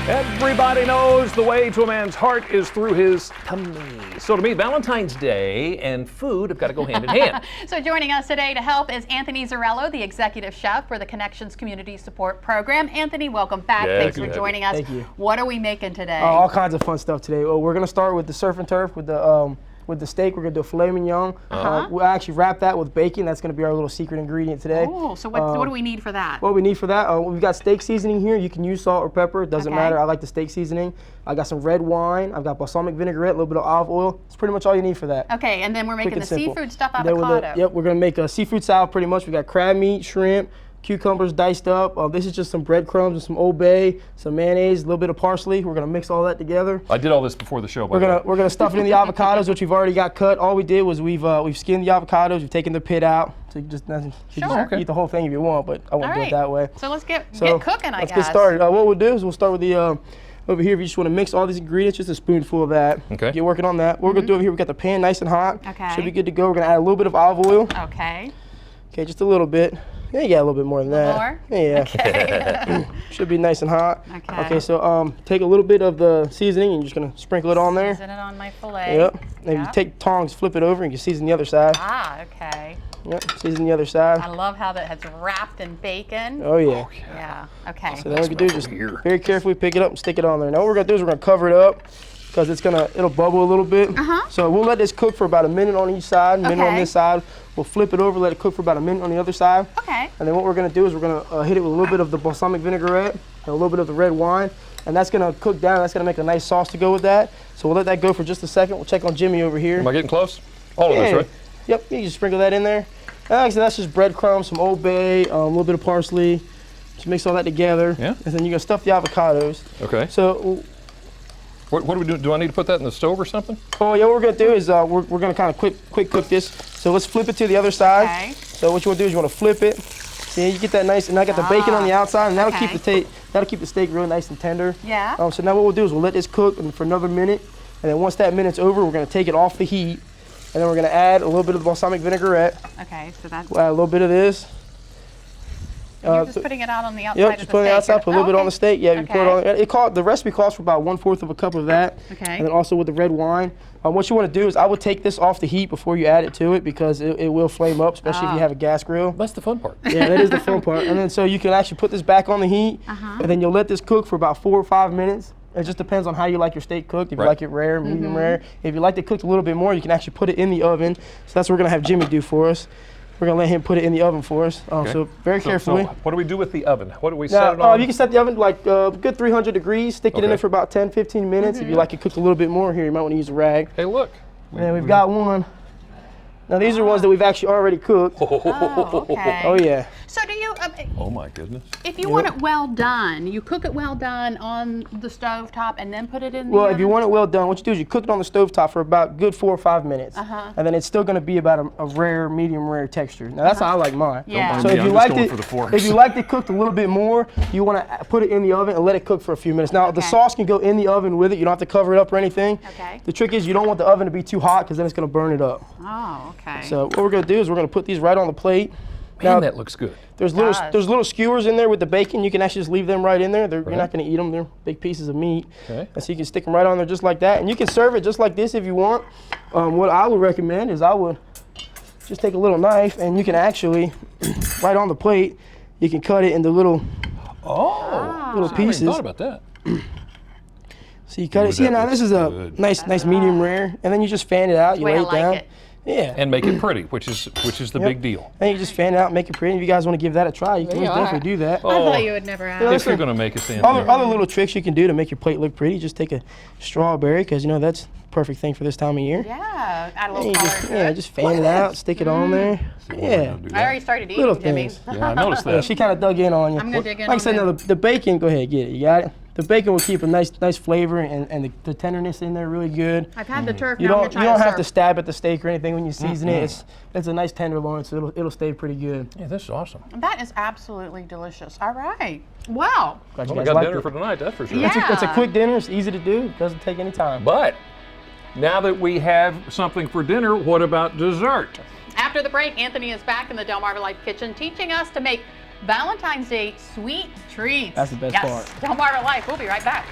Everybody knows the way to a man's heart is through his tummy. So to me, Valentine's Day and food have got to go hand in hand. So joining us today to help is Anthony Zarrello, the executive chef for the Connections Community Support Program. Anthony, welcome back. Yeah, Thanks for joining us. Thank you. What are we making today? All kinds of fun stuff today. Well, we're gonna start with the surf and turf with the steak. We're gonna do a filet mignon. We'll actually wrap that with bacon. That's gonna be our little secret ingredient today. Oh, so what do we need for that? What we need for that, we've got steak seasoning here. You can use salt or pepper. It doesn't Okay. matter. I like the steak seasoning. I got some red wine. I've got balsamic vinaigrette, a little bit of olive oil. It's pretty much all you need for that. Okay, and then we're making Quick the and simple. seafood stuff Then with avocado. Yep, we're gonna make a seafood salad pretty much. We got crab meat, shrimp, cucumbers diced up. This is just some breadcrumbs and some Old Bay, some mayonnaise, a little bit of parsley. We're gonna mix all that together. I did all this before the show. We're gonna stuff it in the avocados, which we've already got cut. All we did was we've skinned the avocados. We've taken the pit out. So you just eat the whole thing if you want, but I won't do it that way. So let's get So cooking, I guess. let's get started. What we'll do is we'll start with the over here. If you just want to mix all these ingredients, just a spoonful of that. Okay. Get working on that. What we're gonna do over here, we got the pan nice and hot. Okay. Should be good to go. We're gonna add a little bit of olive oil. Okay. Okay, just a little bit. Yeah, you got a little bit more than that. More? Yeah. Okay. Should be nice and hot. Okay. Okay, so take a little bit of the seasoning and you're just gonna sprinkle it on there. Season it on my filet. Yep. Then you take tongs, flip it over, and you season the other side. Ah, okay. Yep. Season the other side. I love how that has wrapped in bacon. Oh yeah. Yeah. Okay. So then we can do is just here. very carefully pick it up and stick it on there. Now what we're gonna do is we're gonna cover it up because it'll bubble a little bit. So we'll let this cook for about a minute on each side, a minute on Okay. this side. We'll flip it over, let it cook for about a minute on the other side. Okay. And then what we're gonna do is we're gonna hit it with a little bit of the balsamic vinaigrette and a little bit of the red wine. And that's gonna cook down, that's gonna make a nice sauce to go with that. So we'll let that go for just a second. We'll check on Jimmy over here. Am I getting close? All of this, right? Yep, you can just sprinkle that in there. Like I said, that's just breadcrumbs, some Old Bay, a little bit of parsley. Just mix all that together. Yeah. And then you're gonna stuff the avocados. Okay. So, What do we do? Do I need to put that in the stove or something? oh yeah, what we're gonna do is we're gonna kind of quick cook this. So let's flip it to the other side. Okay. So what you wanna do is you wanna flip it. See, you get that nice, and I got the bacon on the outside, and that'll keep the steak real nice and tender. Yeah. So now what we'll do is we'll let this cook for another minute, and then once that minute's over, we're gonna take it off the heat, and then we're gonna add a little bit of the balsamic vinaigrette. Okay. So that's. We'll add a little bit of this. You're just putting it out on the outside. Yep, of just the put it on the steak. outside, put a little bit on the steak. Yeah, you pour it Okay. on. The recipe calls for about 1/4 of a cup of that. Okay. And then also with the red wine. What you want to do is I would take this off the heat before you add it to it because it will flame up, especially if you have a gas grill. That's the fun part. Yeah, that is the fun part. And then so you can actually put this back on the heat, and then you'll let this cook for about 4 or 5 minutes. It just depends on how you like your steak cooked. If you like it rare, medium rare. If you like it cooked a little bit more, you can actually put it in the oven. So that's what we're gonna have Jimmy do for us. We're gonna let him put it in the oven for us. So very carefully. So what do we do with the oven? What do we set it Now, on? you can set the oven like good 300 degrees. Stick it in Okay. there for about 10-15 minutes. If you like it cooked a little bit more, here you might want to use a rag. Hey, look. And we've got one. Now these are ones that we've actually already cooked. Oh, okay. Oh yeah. So do you, Oh my goodness. if you want it well done, you cook it well done on the stove top and then put it in the Well, oven? if you want it well done, what you do is you cook it on the stovetop for about good 4 or 5 minutes, and then it's still going to be about a rare, medium rare texture. Now that's how I like mine. Yeah. So me, if I'm you just liked going it, for the forks. if you liked it cooked a little bit more, you want to put it in the oven and let it cook for a few minutes. Now the Okay. sauce can go in the oven with it. You don't have to cover it up or anything. Okay. The trick is you don't want the oven to be too hot because then it's going to burn it up. Oh, okay. So what we're going to do is we're going to put these right on the plate. Man, Now, that looks good. there's little skewers in there with the bacon. You can actually just leave them right in there. You're not going to eat them. They're big pieces of meat. Okay. And so you can stick them right on there just like that. And you can serve it just like this if you want. What I would recommend is I would just take a little knife and you can actually, right on the plate, you can cut it into little Little pieces. I hadn't thought about that. So you cut it. Ooh, See, that now looks this is a good. nice medium rare. And then you just fan it out. You way lay I it like down. it. Yeah. And make it pretty, which is the big deal. And you just fan it out, make it pretty. If you guys want to give that a try, you can most definitely do that. I thought you would never ask. If you're going to make us in. Other little tricks you can do to make your plate look pretty. Just take a strawberry, because that's the perfect thing for this time of year. Yeah, add a And little you color just, to it. just fan it out, stick it on there. Yeah. I already started eating, Little Jimmy. things. Yeah, I noticed Yeah, that. she kind of dug in on you. I'm gonna dig in Like I on said, that. now the bacon, go ahead, get it. You got it? The bacon will keep a nice flavor and the tenderness in there really good. I've had the turf. You now I'm don't gonna try have to surf. stab at the steak or anything when you season it. It's a nice tenderloin, so it'll stay pretty good. Yeah, this is awesome. That is absolutely delicious. All right. Wow. Glad you Well, I guys got liked dinner it. for tonight, that's for sure. Yeah. It's a quick dinner. It's easy to do. It doesn't take any time. But now that we have something for dinner, what about dessert? After the break, Anthony is back in the Delmarva Life Kitchen teaching us to make Valentine's Day sweet treats. That's the best yes. part. Delmarva Life. We'll be right back.